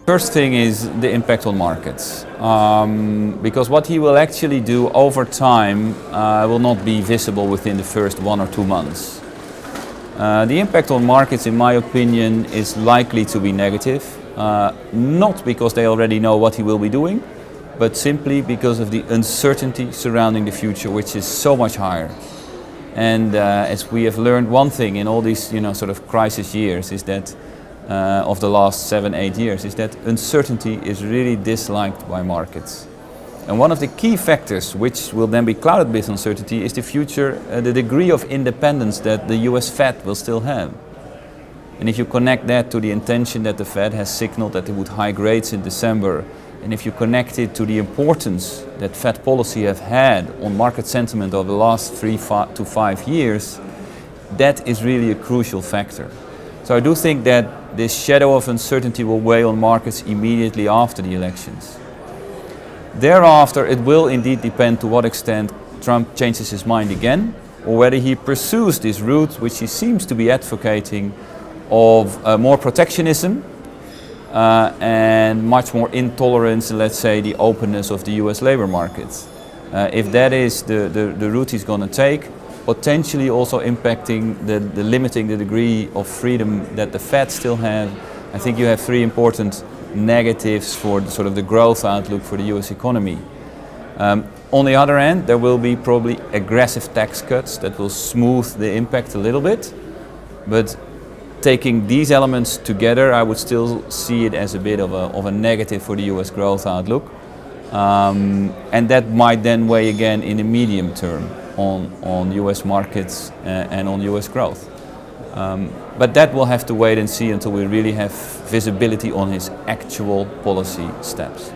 First thing is the impact on markets, because what he will actually do over time will not be visible within the first 1 or 2 months. The impact on markets, in my opinion, is likely to be negative, not because they already know what he will be doing, but simply because of the uncertainty surrounding the future, which is so much higher. And as we have learned one thing in all these, sort of crisis years, is that of the last 7-8 years, is that uncertainty is really disliked by markets. And one of the key factors which will then be clouded with uncertainty is the future, the degree of independence that the US Fed will still have. And if you connect that to the intention that the Fed has signaled that they would hike rates in December, and if you connect it to the importance that Fed policy have had on market sentiment over the last 3 to 5 years, that is really a crucial factor. So I do think that this shadow of uncertainty will weigh on markets immediately after the elections. Thereafter, it will indeed depend to what extent Trump changes his mind again, or whether he pursues this route, which he seems to be advocating, of more protectionism and much more intolerance, let's say, the openness of the US labor markets. If that is the route he's going to take, potentially also impacting the limiting the degree of freedom that the Fed still have, I think you have 3 important negatives for the growth outlook for the US economy. On the other hand, there will be probably aggressive tax cuts that will smooth the impact a little bit, but taking these elements together, I would still see it as a bit of a negative for the US growth outlook, and that might then weigh again in the medium term on US markets and on US growth. But that we'll have to wait and see until we really have visibility on his actual policy steps.